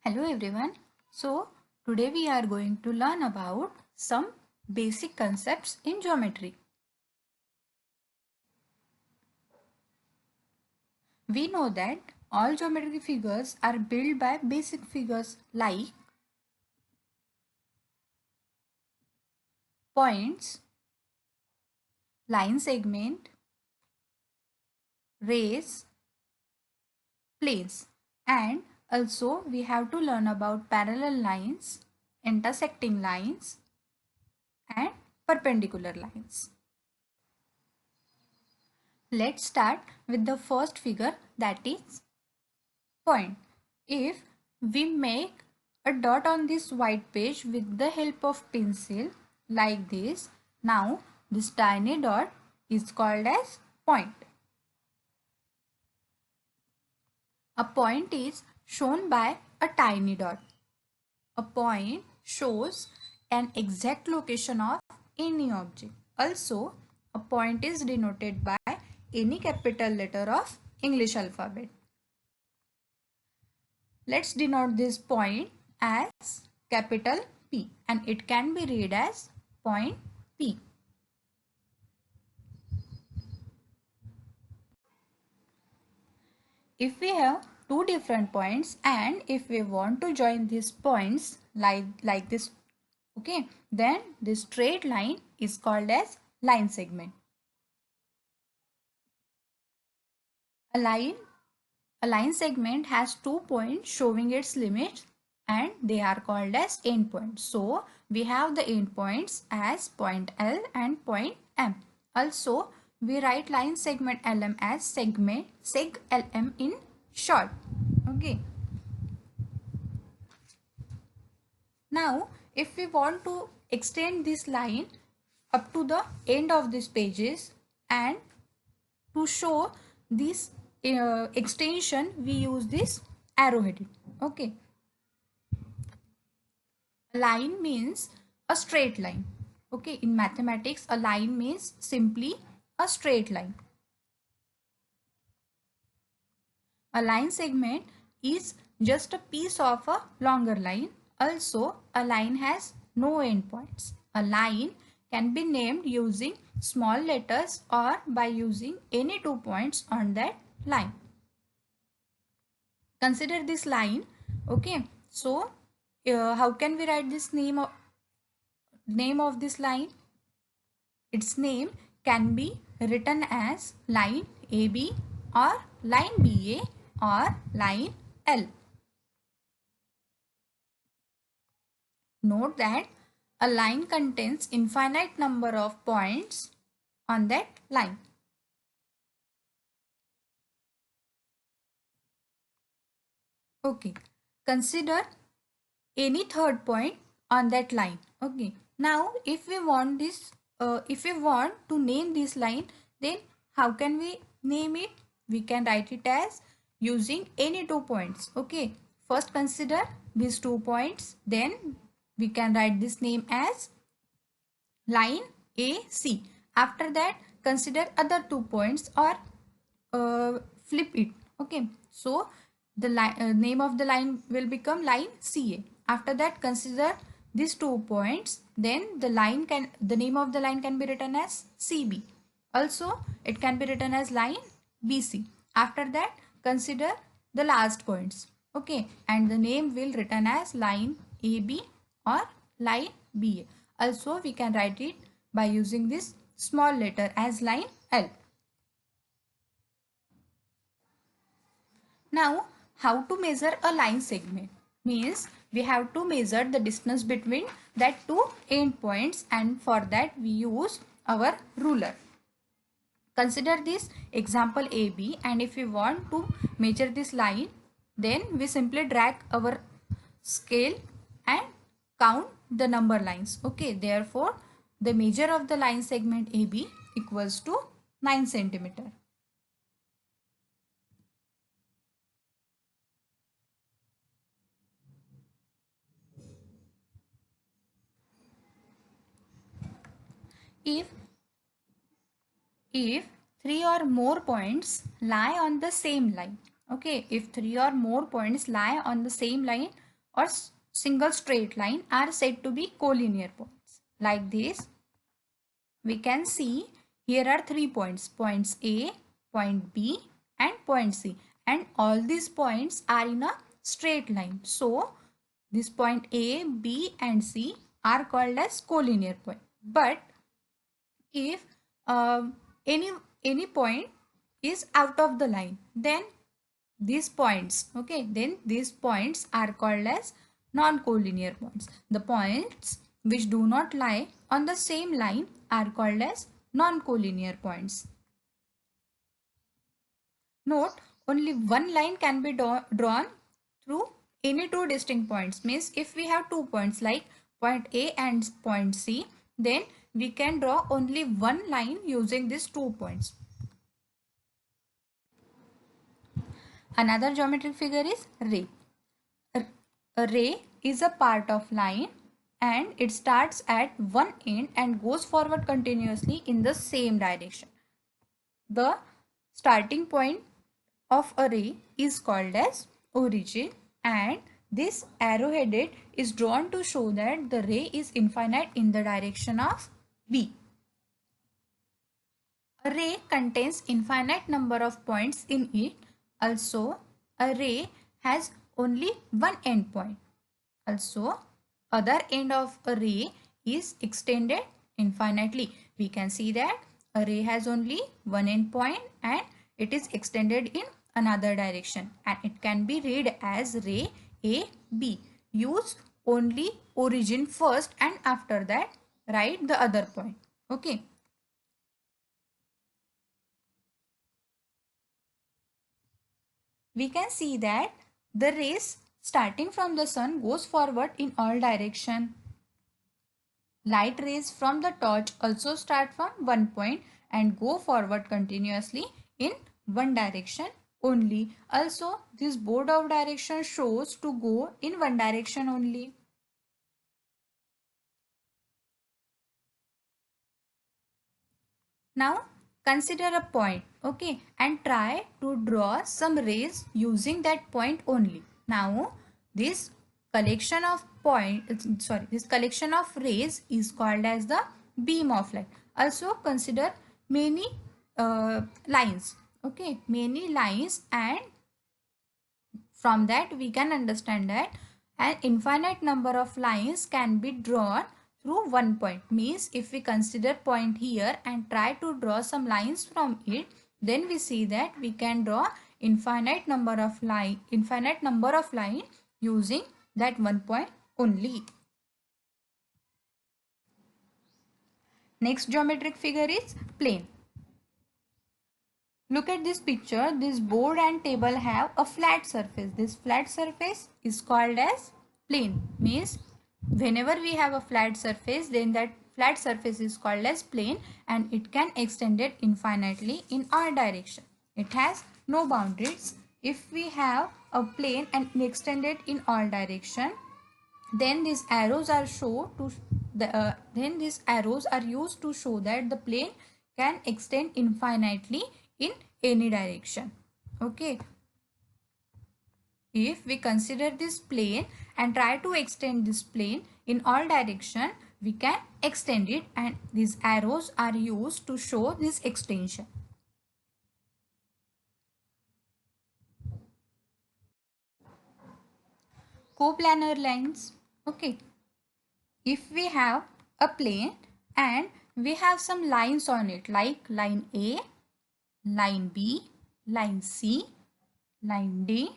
Hello everyone. So today we are going to learn about some basic concepts in geometry. We know that all geometric figures are built by basic figures like points, line segment, rays, planes, and also we have to learn about parallel lines, intersecting lines and perpendicular lines. Let's start with the first figure, that is point. If we make a dot on this white page with the help of pencil like this, now this tiny dot is called as point. A point is shown by a tiny dot. A point shows an exact location of any object. Also, a point is denoted by any capital letter of English alphabet. Let's denote this point as capital P and it can be read as point P. If we have two different points and if we want to join these points like this, okay, then this straight line is called as line segment. A line segment has 2 points showing its limits and they are called as endpoints. So we have the endpoints as point L and point M. Also we write line segment LM as segment seg LM in short. Okay. Now if we want to extend this line up to the end of these pages and to show this extension we use this arrow heading. Okay, a line means a straight line. Okay, in mathematics a line means simply a straight line. A line segment is just a piece of a longer line. Also a line has no endpoints. A line can be named using small letters or by using any 2 points on that line. Consider this line. Okay, so how can we write this name of this line? Its name can be written as line AB or line BA or line L. Note that a line contains infinite number of points on that line. Okay, consider any third point on that line. Okay, now if we want to name this line, then how can we name it? We can write it as using any 2 points. Okay, first consider these 2 points, then we can write this name as line AC. After that consider other 2 points or flip it. Okay, so the name of the line will become line CA. After that consider these 2 points, then the name of the line can be written as CB. Also it can be written as line BC. After that consider the last points. Okay, and the name will written as line AB or line BA. Also we can write it by using this small letter as line L. Now, how to measure a line segment? Means we have to measure the distance between that two endpoints, and for that we use our ruler. Consider this example AB, and if we want to measure this line, then we simply drag our scale and count the number lines. Okay, therefore the measure of the line segment AB equals to 9 centimeter. If 3 or more points lie on the same line, okay, if 3 or more points lie on the same line, or single straight line are said to be collinear points. Like this, we can see here are 3 points, points A, point B and point C, and all these points are in a straight line. So this point A, B and C are called as collinear point. But if any point is out of the line, then these points, okay, then these points are called as non-collinear points. The points which do not lie on the same line are called as non-collinear points. Note, only one line can be drawn through any two distinct points. Means if we have 2 points like point A and point C, then we can draw only one line using these 2 points. Another geometric figure is ray. A ray is a part of line and it starts at one end and goes forward continuously in the same direction. The starting point of a ray is called as origin, and this arrow headed is drawn to show that the ray is infinite in the direction of B. A ray contains infinite number of points in it. Also, a ray has only one end point. Also, other end of a ray is extended infinitely. We can see that a ray has only one end point and it is extended in another direction, and it can be read as ray AB. Use only origin first and after that write the other point. Okay. We can see that the rays starting from the sun goes forward in all direction. Light rays from the torch also start from one point and go forward continuously in one direction only. Also, this board of direction shows to go in one direction only. Now consider a point, okay, and try to draw some rays using that point only. Now this collection of this collection of rays is called as the beam of light. Also consider many lines, okay, many lines, and from that we can understand that an infinite number of lines can be drawn through one point. Means if we consider point here and try to draw some lines from it, then we see that we can draw infinite number of line using that one point only. Next geometric figure is plane. Look at this picture. This board and table have a flat surface. This flat surface is called as plane. Means whenever we have a flat surface, then that flat surface is called as plane, and it can extend it infinitely in all direction. It has no boundaries. If we have a plane and extend it in all direction, then these arrows are used to show that the plane can extend infinitely in any direction. Okay, if we consider this plane and try to extend this plane in all direction, we can extend it, and these arrows are used to show this extension. Coplanar lines. Okay, if we have a plane and we have some lines on it like line A, line B, line C, line D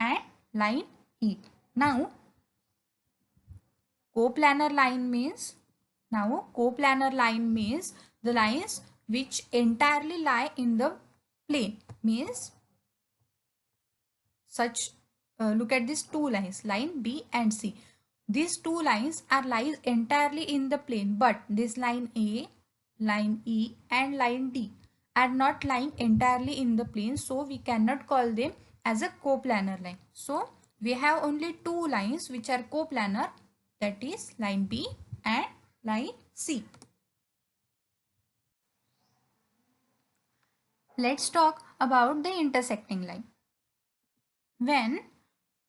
and line E. Now coplanar line means the lines which entirely lie in the plane. Means such look at these two lines, line B and C. These two lines are lies entirely in the plane, but this line A, line E and line D are not lying entirely in the plane, so we cannot call them as a coplanar line. So we have only two lines which are coplanar, that is line B and line C. Let's talk about the intersecting line. When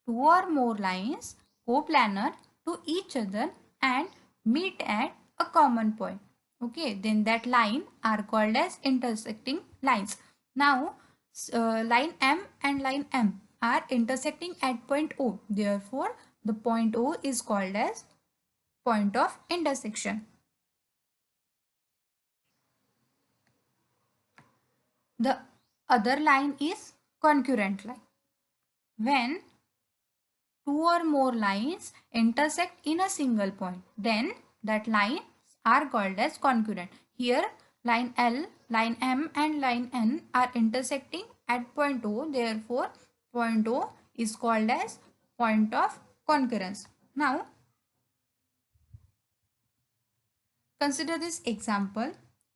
two or more lines coplanar to each other and meet at a common point. Okay, then that line are called as intersecting lines. Now line M and line M are intersecting at point O. Therefore, the point O is called as point of intersection. The other line is concurrent line. When two or more lines intersect in a single point, then that lines are called as concurrent. Here line L, line M and line N are intersecting at point O. Therefore, point O is called as point of concurrence. Now, consider this example.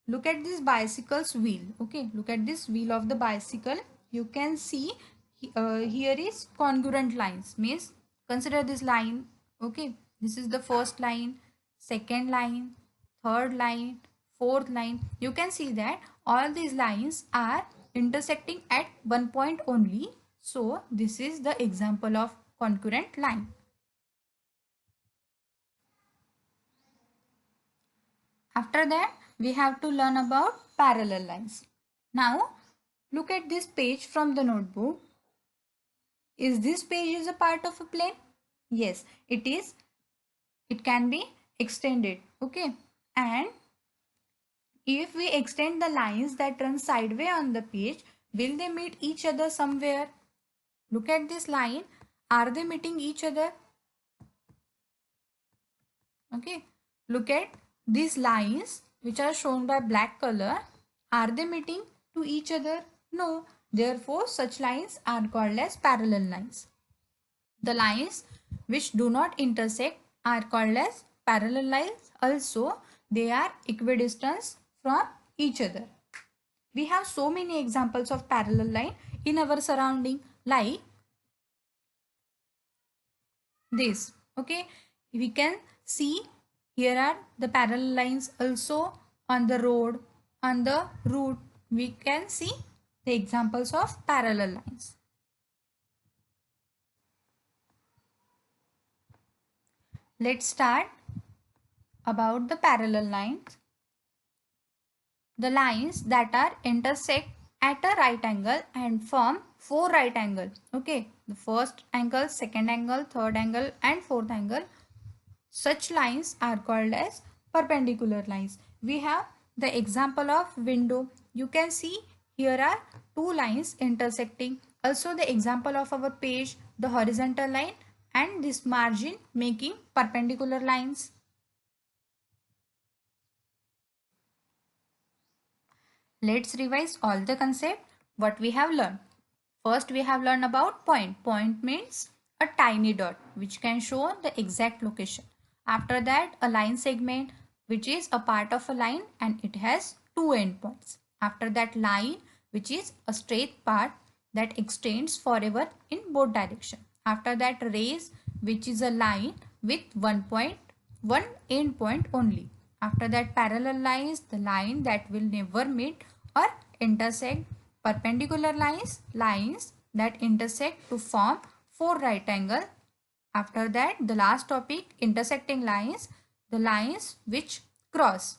Look at this bicycle's wheel. Okay, look at this wheel of the bicycle. You can see here is congruent lines, means consider this line. Okay, this is the first line, second line, third line, fourth line. You can see that all these lines are intersecting at one point only. So this is the example of concurrent line. After that, we have to learn about parallel lines. Now, look at this page from the notebook. Is this page is a part of a plane? Yes, it is. It can be extended. Okay. And if we extend the lines that run sideways on the page, will they meet each other somewhere? Look at this line. Are they meeting each other? Okay. Look at these lines which are shown by black color. Are they meeting to each other? No. Therefore, such lines are called as parallel lines. The lines which do not intersect are called as parallel lines. Also, they are equidistant from each other. We have so many examples of parallel line in our surrounding, like this. Okay, we can see here are the parallel lines also on the road, on the route. We can see the examples of parallel lines. Let's start about the parallel lines. The lines that are intersect at a right angle and form four right angles. Okay, the first angle, second angle, third angle and fourth angle. Such lines are called as perpendicular lines. We have the example of window. You can see here are two lines intersecting. Also the example of our page, the horizontal line and this margin making perpendicular lines. Let's revise all the concept what we have learned. First we have learned about point. Point means a tiny dot which can show the exact location. After that, a line segment which is a part of a line and it has two endpoints. After that, line which is a straight part that extends forever in both directions. After that, rays which is a line with one end point only. After that, parallel line is the line that will never meet or intersect. Perpendicular lines, lines that intersect to form four right angles. After that, the last topic, intersecting lines, the lines which cross.